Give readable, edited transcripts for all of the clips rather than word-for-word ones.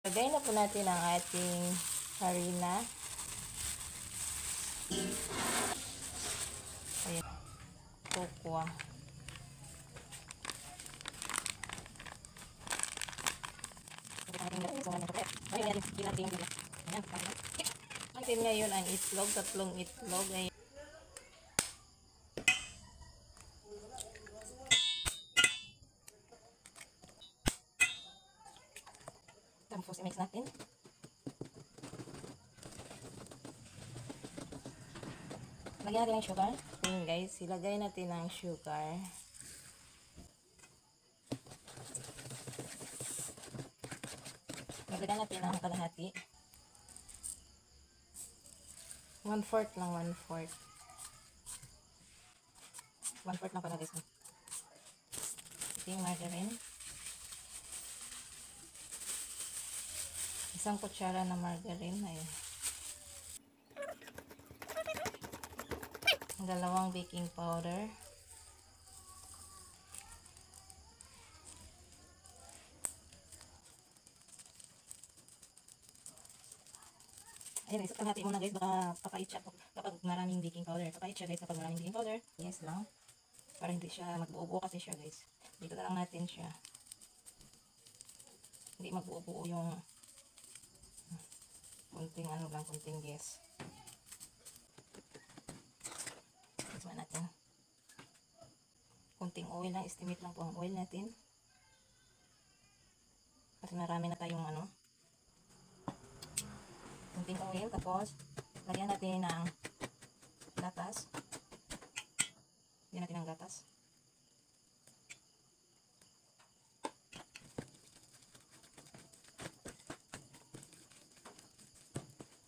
Lagay na po natin ang ating harina. Ayan. Cocoa. Atin ngayon ang itlog, tatlong itlog. Ayan. Tapos i-mix natin. Lagyan natin ng sugar. Ayan guys, ilagay natin ang sugar. Lagyan natin ang kalahati. 1/4 lang, 1/4. 1/4 lang pala guys. Ito yung margarine. Isang kutsara na margarine. Ayan. Dalawang baking powder. Ayan, isang kalahati muna guys, baka papait siya kapag maraming baking powder. Papait siya guys kapag maraming baking powder. Yes lang. Para hindi siya magbuo-buo kasi siya guys. Dito na lang natin siya. Hindi magbuo-buo yung kunting ano lang, kunting yes. Ito natin. Kunting oil lang, estimate lang po ang oil natin. Kasi marami na tayong ano. Kunting oil, tapos lagyan natin ng gatas. Lagyan natin ng gatas.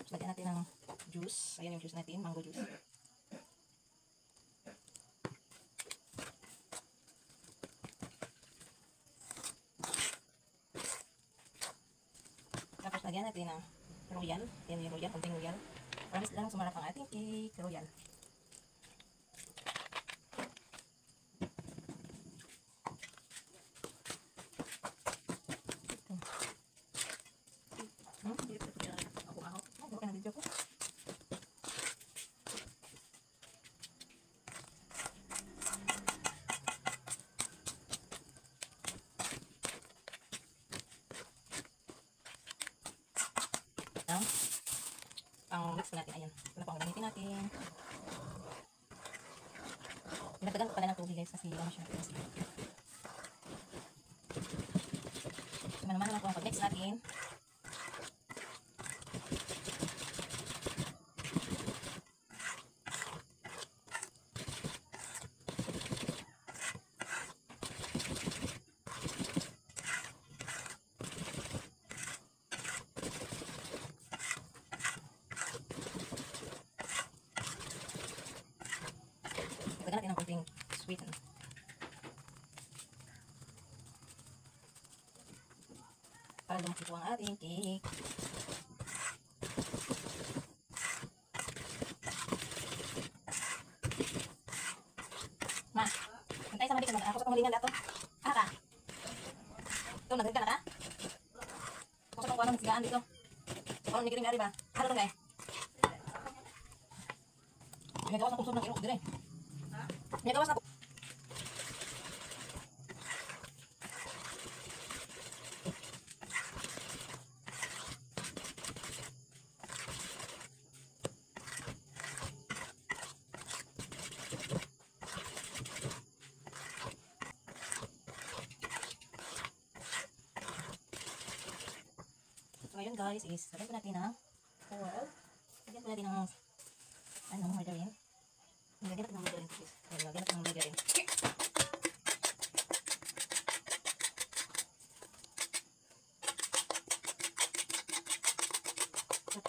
Tapos lagyan natin ng juice. Ayan yung juice natin, mango juice. Tapos lagyan natin ng royal. Yan yung royal, kunting royal. Promise lang sumarap ang ating cake. Royal. Ang mix natin, ayan. Ito pang gamitin natin. Pinagdagan ko pala ng tubig guys kasi ano siya. Naman lang po ang pag-mix natin. Lagyan natin ng konting sweeten. Para lumaki po ang ating cake. Ma, hintay sa mali ka. Ako sa pamalingan dato. Ka. Ito, nagagka na ka? Ako sa pangkuanong sigaan dito. Parang nikiring ari ba? Ano ito guys? May gawas na puso ng irok dire. May gawas na puso. So ngayon guys is lagyan po natin ng oil. Lagyan po natin ng margarine. Lagyan natin ng margarine please. Lagyan natin ng margarine.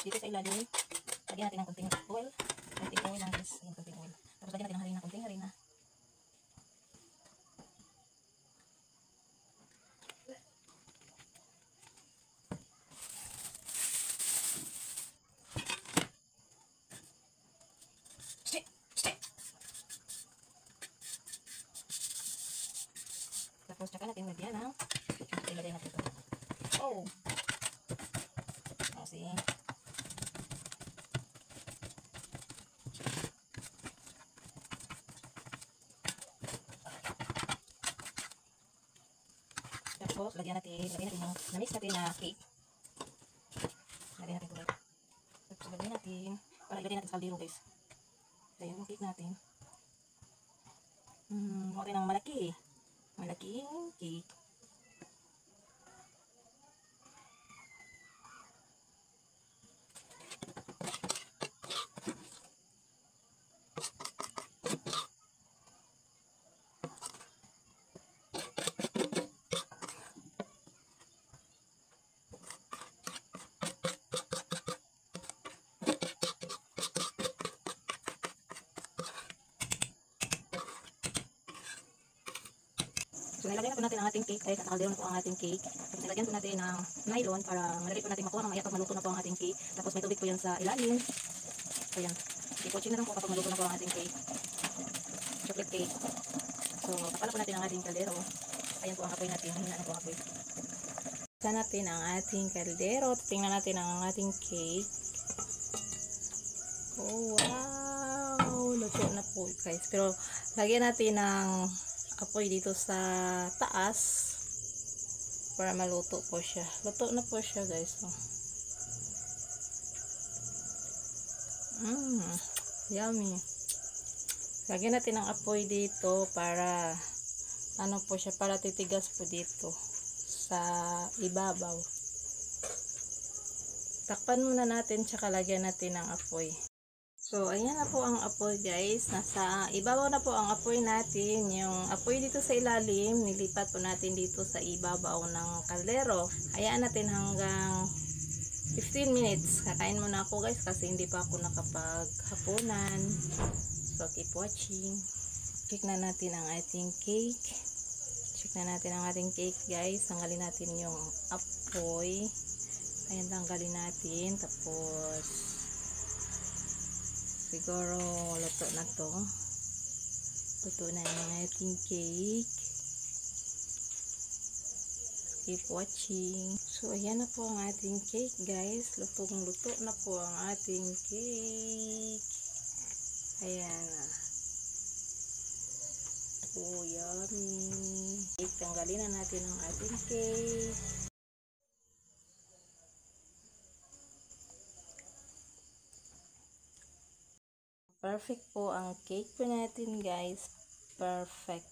Dito sa ilalim, lagyan natin ng konting oil. Konting oil lang guys. Ayan, konting oil. Tapos lagyan natin ng harina, konting harina. Tapos tsaka natin lagyan ng ilagay natin ito. Oh! Tapos, lagyan natin yung na-mix natin na cake. Lagyan natin ito guys. Tapos, lagyan natin, para ilagay natin sa kaldero guys. Lagyan yung cake natin. Huwag tayo ng malaki. Malaking cake. So, nilagyan na po natin ang ating cake guys, at nakaldero na po ang ating cake. Tapos, nilagyan po natin ng nylon para madali po natin makuha mamaya pag maluto na po ang ating cake. Tapos, may tubig po yan sa ilalim. So, yan. I-coaching na lang po kapag maluto na po ang ating cake. Chocolate cake. So, kapala po natin ang ating kaldero. Ayan po ang apoy natin. Hina na po ang apoy. Isa natin ang ating kaldero. Tingnan natin ang ating cake. Oh, wow! Luto na po guys. Pero, lagyan natin ng apoy dito sa taas para maluto po siya. Luto na po siya guys. Yummy. Lagyan natin ng apoy dito para ano po siya, para titigas po dito sa ibabaw. Takpan muna natin tsaka lagyan natin ng apoy. So, ayan na po ang apoy guys. Nasa ibabaw na po ang apoy natin. Yung apoy dito sa ilalim, nilipat po natin dito sa ibabaw ng kaldero. Hayaan natin hanggang 15 minutes. Kakain muna ako guys kasi hindi pa ako nakapaghapunan. So, keep watching. Check na natin ang ating cake. Check na natin ang ating cake guys. Tanggalin natin yung apoy. Ayan, tanggalin natin. Tapos, siguro luto na to. Luto na yung ating cake. Keep watching. So, ayan na po ang ating cake guys. Lutong-luto na po ang ating cake. Ayan na. Oh, yummy. Tanggalin na natin ang ating cake. Perfect po ang cake po natin guys. Perfect.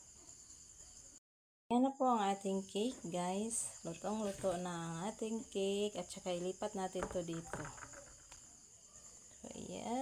Yan na po ang ating cake guys. Lutong-luto na ang ating cake. At saka ilipat natin to dito. So, ayan.